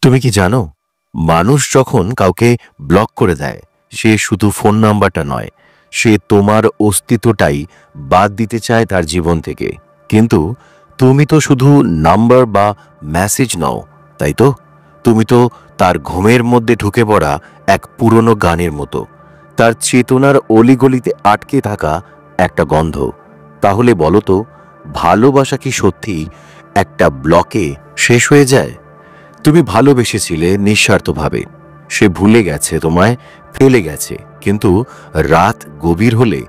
তুমি কি জানো, মানুষ যখন কাউকে ব্লক করে দেয়, সে শুধু ফোন নাম্বারটা নয়, সে তোমার অস্তিত্বটাই বাদ দিতে চায় তার জীবন থেকে। কিন্তু তুমি তো শুধু নাম্বার বা মেসেজ নও, তাই তো? তুমি তো তার ঘুমের মধ্যে ঢুকে পড়া এক পুরনো গানের মতো, তার চেতনার অলিগলিতে আটকে থাকা একটা গন্ধ। তাহলে বলো তো, ভালোবাসা কি সত্যি একটা ব্লকে শেষ হয়ে যায়? তুমি ভালোবেসেছিলে নিঃস্বার্থভাবে, সে ভুলে গেছে, তোমায় ফেলে গেছে, কিন্তু রাত গভীর হলে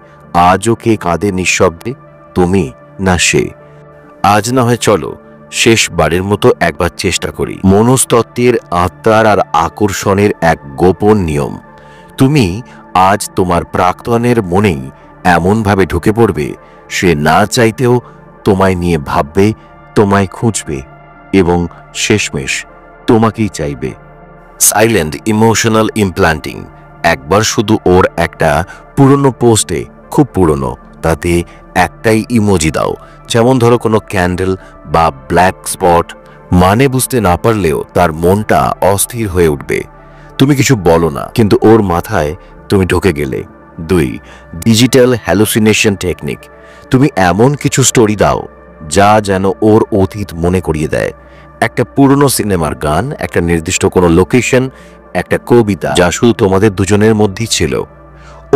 আজও কে কাঁদে নিঃশব্দে? তুমি না সে? আজ না হয় চলো শেষবারের মতো একবার চেষ্টা করি। মনস্তত্ত্বের, আত্মার আর আকর্ষণের এক গোপন নিয়ম। তুমি আজ তোমার প্রাক্তনের মনেই এমনভাবে ঢুকে পড়বে, সে না চাইতেও তোমায় নিয়ে ভাববে, তোমায় খুঁজবে এবং শেষমেশ তোমাকেই চাইবে। Silent emotional implanting. একবার শুধু ওর একটা পুরনো পোস্টে, খুব পুরনো, তাতে একটাই ইমোজি দাও, যেমন ধরো কোনো ক্যান্ডেল বা ব্ল্যাক স্পট। মানে বুঝতে না পারলেও তার মনটা অস্থির হয়ে উঠবে। তুমি কিছু বলো না, কিন্তু ওর মাথায় তুমি ঢুকে গেলে। 2. Digital hallucination technique. তুমি এমন কিছু স্টোরি দাও যা যেন ওর অতীত মনে করিয়ে দেয়। একটা পুরনো সিনেমার গান, একটা নির্দিষ্ট কোনো লোকেশন, একটা কবিতা যা শুধু তোমাদের দুজনের মধ্যেই ছিল।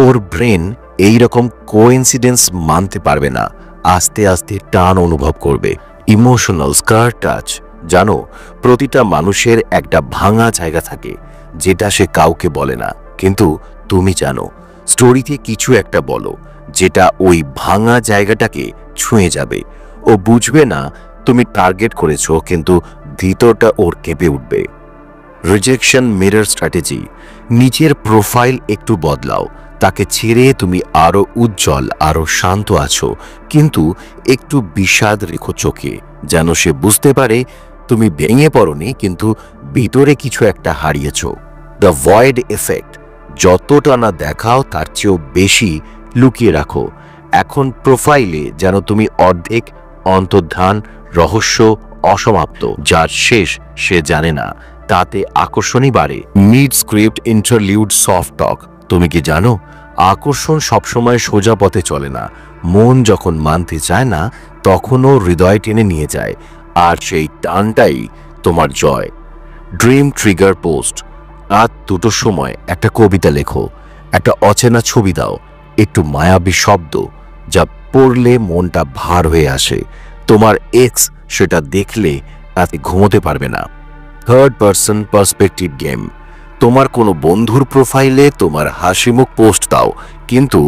ওর ব্রেন এই রকম কোইন্সিডেন্স মানতে পারবে না, আস্তে আস্তে টান অনুভব করবে। ইমোশনাল স্কার টাচ। জানো, প্রতিটা মানুষের একটা ভাঙা জায়গা থাকে যেটা সে কাউকে বলে না, কিন্তু তুমি জানো। স্টোরিতে কিছু একটা বলো যেটা ওই ভাঙা জায়গাটাকে ছুঁয়ে যাবে। ও বুঝবে না তুমি টার্গেট করেছো, কিন্তু ভিতরটা ওর কেঁপে উঠবে। Rejection mirror strategy. নিজের প্রোফাইল একটু বদলাও, তাকে ছেড়ে তুমি আরো উজ্জ্বল, আরো শান্ত আছো, কিন্তু একটু বিষাদ রেখো চোখে, যেন সে বুঝতে পারে তুমি ভেঙে পড়নি, কিন্তু ভিতরে কিছু একটা হারিয়েছ। The void effect. যতটা না দেখাও তার চেয়েও বেশি লুকিয়ে রাখো। এখন প্রোফাইলে যেন তুমি অর্ধেক অন্তর্ধান, রহস্য অসমাপ্ত, যার শেষ সে জানে না। তাতে আকর্ষণই বাড়ে। মিড স্ক্রিপ্ট ইন্টারলিউড সফট টক। তুমি কি জানো, আকর্ষণ সবসময় সোজা পথে চলে না। মন যখন মানতে চায় না, তখনও হৃদয় টেনে নিয়ে যায়, আর সেই টানটাই তোমার জয়। Dream trigger post. রাত 2টোর সময় একটা কবিতা লেখো, একটা অচেনা ছবি দাও, একটু মায়াবী শব্দ যা পড়লে মনটা ভার হয়ে আসে। তোমার এক্স সেটা দেখলে রাতে ঘুমোতে পারবে না। Third person perspective game. তোমার কোনো বন্ধুর প্রোফাইলে তোমার হাসিমুখ পোস্ট দাও, কিন্তু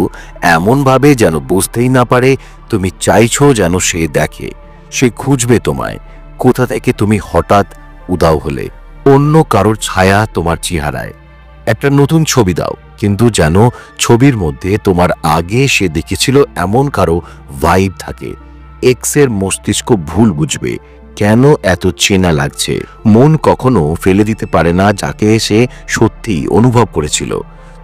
এমনভাবে যেন বুঝতেই না পারে তুমি চাইছো যেন সে দেখে। সে খুঁজবে তোমায়, কোথা থেকে তুমি হঠাৎ উদাও হলে। অন্য কারোর ছায়া তোমার চেহারায়। একটা নতুন ছবি দাও, কিন্তু যেন ছবির মধ্যে তোমার আগে সে দেখেছিল এমন কারো ভাইব থাকে। এক্সের মস্তিষ্ক ভুল বুঝবে, কেন এত চেনা লাগছে। মন কখনো ফেলে দিতে পারে না যাকে সে সত্যি অনুভব করেছিল।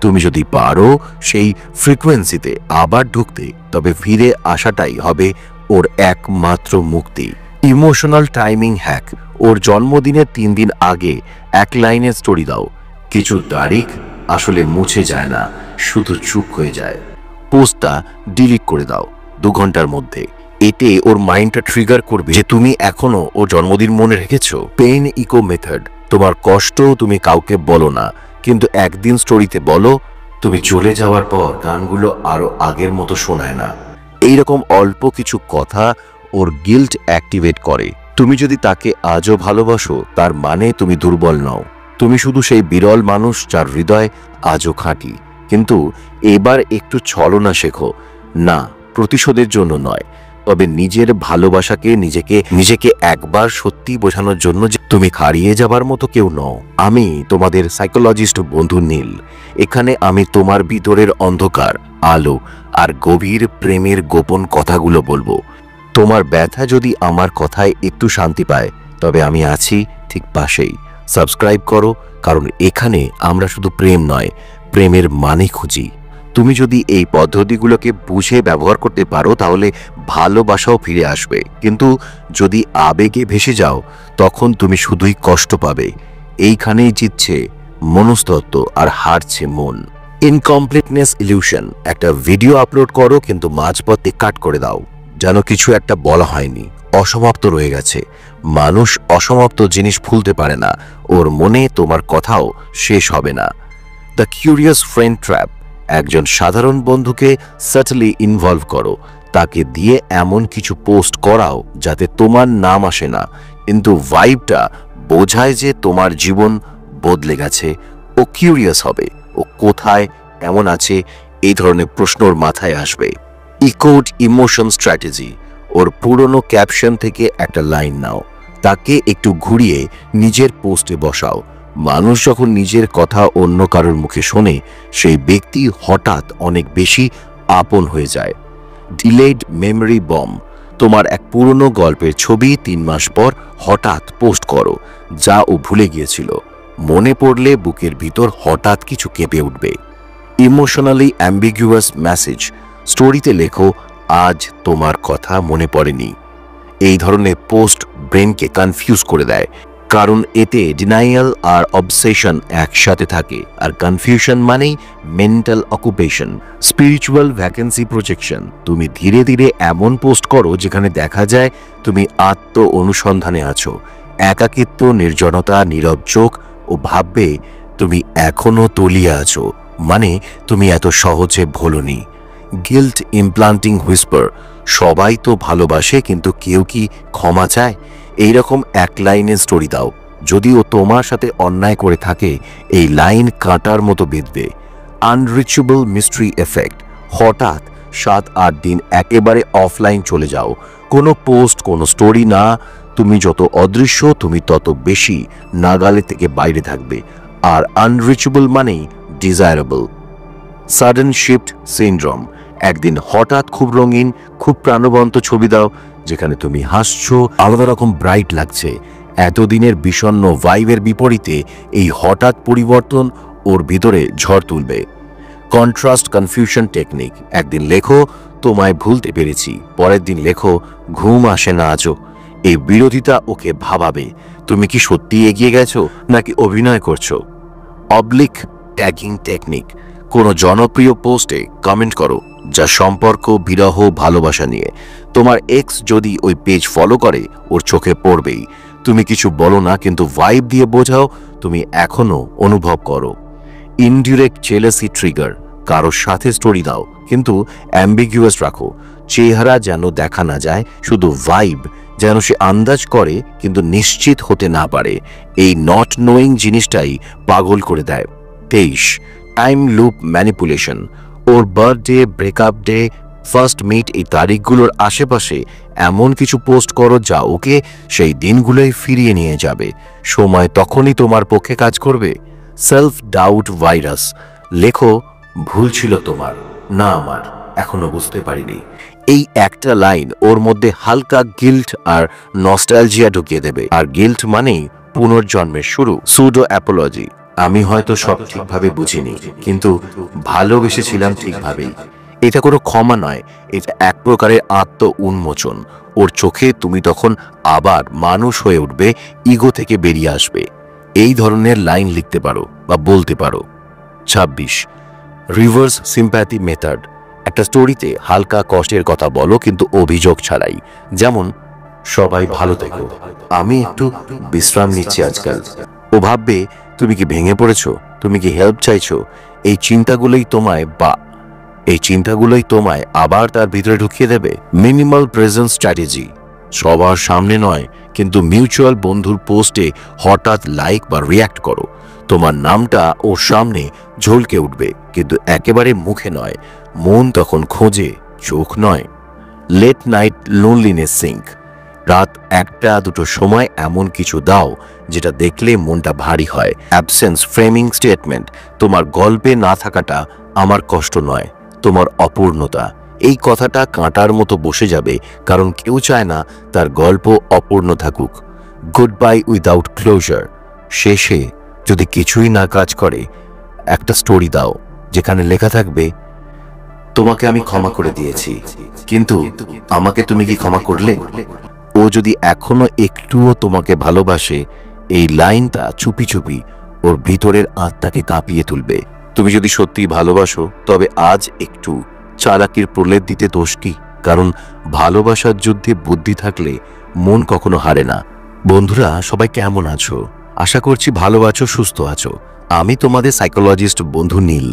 তুমি যদি পারো সেই ফ্রিকোয়েন্সিতে আবার ঢুকতে, তবে ফিরে আসাটাই হবে ওর একমাত্র মুক্তি। Emotional timing hack. ওর জন্মদিনের 3 দিন আগে এক লাইনের স্টোরি দাও। কিছু তারিখ আসলে মুছে যায় না, শুধু চুপ হয়ে যায়। পোস্টটা ডিলিট করে দাও 2 ঘন্টার মধ্যে। এতে ওর মাইন্ডটা ট্রিগার করবে যে তুমি এখনো ও জন্মদিন মনে রেখেছো। Pain echo method. তোমার কষ্ট তুমি কাউকে বলো না, কিন্তু একদিন স্টোরিতে বলো, তুমি চলে যাওয়ার পর গানগুলো আরো আগের মতো শোনায় না। এইরকম অল্প কিছু কথা ওর গিল্ট অ্যাক্টিভেট করে। তুমি যদি তাকে আজও ভালোবাসো, তার মানে তুমি দুর্বল নও। তুমি শুধু সেই বিরল মানুষ যার হৃদয় আজও খাঁটি। কিন্তু এবার একটু ছলনা শেখো, না প্রতিশোধের জন্য নয়, তবে নিজের ভালোবাসাকে নিজেকে একবার সত্যি বোঝানোর জন্য যে তুমি হারিয়ে যাবার মতো কেউ নও। আমি তোমাদের সাইকোলজিস্ট বন্ধু নীল। এখানে আমি তোমার ভিতরের অন্ধকার, আলো আর গভীর প্রেমের গোপন কথাগুলো বলবো। তোমার ব্যথা যদি আমার কথায় একটু শান্তি পায়, তবে আমি আছি ঠিক পাশেই। সাবস্ক্রাইব করো, কারণ এখানে আমরা শুধু প্রেম নয়, প্রেমের মানে খুঁজি। তুমি যদি এই পদ্ধতিগুলোকে বুঝে ব্যবহার করতে পারো, তাহলে ভালোবাসাও ফিরে আসবে। কিন্তু যদি আবেগে ভেসে যাও, তখন তুমি শুধুই কষ্ট পাবে। এইখানেই জিতছে মনস্তত্ত্ব আর হারছে মন। ইনকমপ্লিটনেস ইলিউশন, একটা ভিডিও আপলোড করো কিন্তু মাঝপথে কাট করে দাও, যেন কিছু একটা বলা হয়নি, অসমাপ্ত রয়ে গেছে। মানুষ অসমাপ্ত জিনিস ভুলতে পারে না, ওর মনে তোমার কথাও শেষ হবে না। দ্য কিউরিয়াস ফ্রেন্ড ট্র্যাপ, একজন সাধারণ বন্ধুকে সাটলি ইনভলভ করো, তাকে দিয়ে এমন কিছু পোস্ট করাও যাতে তোমার নাম আসে না, কিন্তু ভাইবটা বোঝায় যে তোমার জীবন বদলে গেছে। ও কিউরিয়াস হবে, ও কোথায় এমন আছে, এই ধরনের প্রশ্ন ওর মাথায় আসবে। ইকোড ইমোশন স্ট্র্যাটেজি, ওর পুরনো ক্যাপশন থেকে একটা লাইন নাও, তাকে একটু ঘুরিয়ে নিজের পোস্টে বসাও। মানুষ যখন নিজের কথা অন্য কারোর মুখে শোনে, সেই ব্যক্তি হঠাৎ অনেক বেশি আপন হয়ে যায়। ডিলেড মেমরি বম, তোমার এক পুরনো গল্পের ছবি 3 মাস পর হঠাৎ পোস্ট করো, যা ও ভুলে গিয়েছিল। মনে পড়লে বুকের ভিতর হঠাৎ কিছু কেঁপে উঠবে। ইমোশনালি অ্যাম্বিগুয়াস মেসেজ, স্টোরিতে লেখো আজ তোমার কথা মনে পড়েনি। এই ধরনের পোস্ট ব্রেনকে কনফিউজ করে দেয়, কারণ এতে ডিনাইয়াল আর অবসেশন একসাথে থাকে, আর কনফিউশন মানেই mental occupation. Spiritual vacancy projection, তুমি ধীরে ধীরে এমন পোস্ট করো যেখানে দেখা যায় তুমি আত্ম অনুসন্ধানে আছো। একাকিত্ব, নির্জনতা, নীরব চোখ ও ভাববে তুমি এখনো তলিয়ে আছো, মানে তুমি এত সহজে ভোলনি। গিল্ট ইমপ্লান্টিং হুইসপার, সবাই তো ভালোবাসে কিন্তু কেউ কি ক্ষমা চায়? এইরকম এক লাইনে স্টোরি দাও, যদি ও তোমার সাথে অন্যায় করে থাকে এই লাইন কাঁটার মতো বিঁধবে। আনরিচেবল মিস্ট্রি এফেক্ট, হঠাৎ 7-8 দিন একেবারে অফলাইন চলে যাও, কোনো পোস্ট, কোনো স্টোরি না। তুমি যত অদৃশ্য তুমি তত বেশি নাগালে থেকে বাইরে থাকবে। আর আনরিচেবল মানেই ডিজায়ারেবল। সাডেন শিফট সিনড্রোম, একদিন হঠাৎ খুব রঙিন, খুব প্রাণবন্ত ছবি দাও, যেখানে তুমি হাসছো, আলাদা রকম ব্রাইট লাগছে। এতদিনের বিষণ্ণ ভাইবের বিপরীতে এই হঠাৎ পরিবর্তন ওর ভিতরে ঝড় তুলবে। কন্ট্রাস্ট কনফিউশন টেকনিক, একদিন লেখো তোমায় ভুলতে পেরেছি, পরের দিন লেখো ঘুম আসে না আজও। এই বিরোধিতা ওকে ভাবাবে তুমি কি সত্যি এগিয়ে গেছো নাকি অভিনয় করছো। অবলিক ট্যাগিং টেকনিক, কোনো জনপ্রিয় পোস্টে কমেন্ট করো যা সম্পর্ক, বিরহ, ভালোবাসা নিয়ে। তোমার এক্স যদি ওই পেজ ফলো করে, ওর চোখে পড়বেই। তুমি কিছু বলো না, কিন্তু ভাইব দিয়ে বোঝাও তুমি এখনো অনুভব করো। ইনডিরেক্ট জেলাসি ট্রিগার, কারোর সাথে স্টোরি দাও কিন্তু অ্যাম্বিগুয়াস রাখো, চেহারা যেন দেখা না যায়, শুধু ভাইব, যেন সে আন্দাজ করে কিন্তু নিশ্চিত হতে না পারে। এই নট নোয়িং জিনিসটাই পাগল করে দেয়। 23, টাইম লুপ ম্যানিপুলেশন, ওর birthday, breakup day, first meet, এই তারিখগুলোর আশেপাশে এমন কিছু পোস্ট করো যা ওকে সেই দিনগুলোই ফিরিয়ে নিয়ে যাবে। সময় তখনই তোমার পক্ষে কাজ করবে। সেলফ ডাউট ভাইরাস, লেখো ভুল ছিল তোমার, না আমার, এখনো বুঝতে পারিনি। এই একটা লাইন ওর মধ্যে হালকা গিল্ট আর নস্টালজিয়া ঢুকিয়ে দেবে। আর গিল্ট মানেই পুনর্জন্মের শুরু। সুডো অ্যাপোলজি, আমি হয়তো সব ঠিকভাবে বুঝিনি কিন্তু ভালোবেসেছিলাম ঠিকভাবেই। এটা কোনো ক্ষমা নয়, এটা এক প্রকারের আত্ম উন্মোচন। ওর চোখে তুমি তখন আবার মানুষ হয়ে উঠবে, ইগো থেকে বেরিয়ে আসবে। এই ধরনের লাইন লিখতে পারো বা বলতে পারো। 26, রিভার্স সিম্প্যাথি মেথড, একটা স্টোরিতে হালকা কষ্টের কথা বলো কিন্তু অভিযোগ ছাড়াই। যেমন, সবাই ভালো থেকো, আমি একটু বিশ্রাম নিচ্ছি আজকাল। ও ভাববে তুমি কি ভেঙে পড়েছো, তুমি কি হেল্প চাইছো। এই চিন্তাগুলোই তোমায় আবার তার ভিতরে ঢুকিয়ে দেবে। মিনিমাল প্রেজেন্স স্ট্র্যাটেজি, সবার সামনে নয় কিন্তু মিউচুয়াল বন্ধুর পোস্টে হঠাৎ লাইক বা রিয়্যাক্ট করো। তোমার নামটা ওর সামনে ঝলকে উঠবে কিন্তু একেবারে মুখে নয়, মন তখন খোঁজে, চোখ নয়। লেট নাইট লোনলিনেস সিঙ্ক, রাত 1-2 সময় এমন কিছু দাও যেটা দেখলে মনটা ভারী হয়। অ্যাবসেন্স ফ্রেমিং স্টেটমেন্ট, তোমার গল্পে না থাকাটা আমার কষ্ট নয়, তোমার অপূর্ণতা। এই কথাটা কাঁটার মতো বসে যাবে, কারণ কেউ চায় না তার গল্প অপূর্ণ থাকুক। গুড বাই উইদাউট ক্লোজার, শেষে যদি কিছুই না কাজ করে একটা স্টোরি দাও যেখানে লেখা থাকবে তোমাকে আমি ক্ষমা করে দিয়েছি, কিন্তু আমাকে তুমি কি ক্ষমা করলে। ও যদি এখনো একটুও তোমাকে ভালোবাসে, এই লাইনটা চুপি চুপি ওর ভিতরের আত্মাকে কাঁপিয়ে তুলবে। তুমি যদি সত্যি ভালোবাসো তবে আজ একটু চালাকির প্রলেপ দিতে দোষ কি? কারণ ভালোবাসার যুদ্ধে বুদ্ধি থাকলে মন কখনো হারে না। বন্ধুরা, সবাই কেমন আছো? আশা করছি ভালো আছো, সুস্থ আছো। আমি তোমাদের সাইকোলজিস্ট বন্ধু নীল,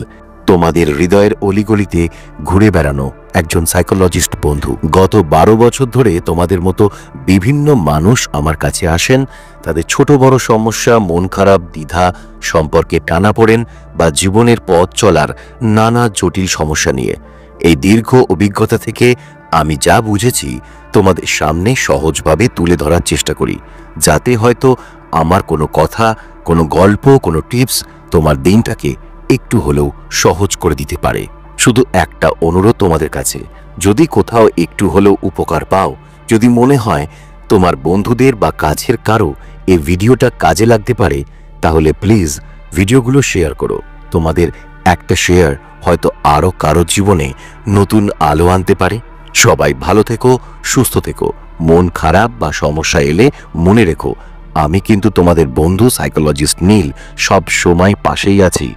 তোমাদের হৃদয়ের অলিগলিতে ঘুরে বেড়ানো একজন সাইকোলজিস্ট বন্ধু। গত 12 বছর ধরে তোমাদের মতো বিভিন্ন মানুষ আমার কাছে আসেন তাদের ছোট বড় সমস্যা, মন খারাপ, দ্বিধা, সম্পর্কে টানাপোড়েন বা জীবনের পথ চলার নানা জটিল সমস্যা নিয়ে। এই দীর্ঘ অভিজ্ঞতা থেকে আমি যা বুঝেছি তোমাদের সামনে সহজভাবে তুলে ধরার চেষ্টা করি, যাতে হয়তো আমার কোনো কথা, কোনো গল্প, কোনো টিপস তোমার দিনটাকে একটু হলেও সহজ করে দিতে পারে। শুধু একটা অনুরোধ তোমাদের কাছে, যদি কোথাও একটু হলেও উপকার পাও, যদি মনে হয় তোমার বন্ধুদের বা কাছের কারো এই ভিডিওটা কাজে লাগতে পারে, তাহলে প্লিজ ভিডিওগুলো শেয়ার করো। তোমাদের একটা শেয়ার হয়তো আরও কারো জীবনে নতুন আলো আনতে পারে। সবাই ভালো থেকো, সুস্থ থেকো। মন খারাপ বা সমস্যা এলে মনে রেখো, আমি কিন্তু তোমাদের বন্ধু সাইকোলজিস্ট নীল সব সময় পাশেই আছি।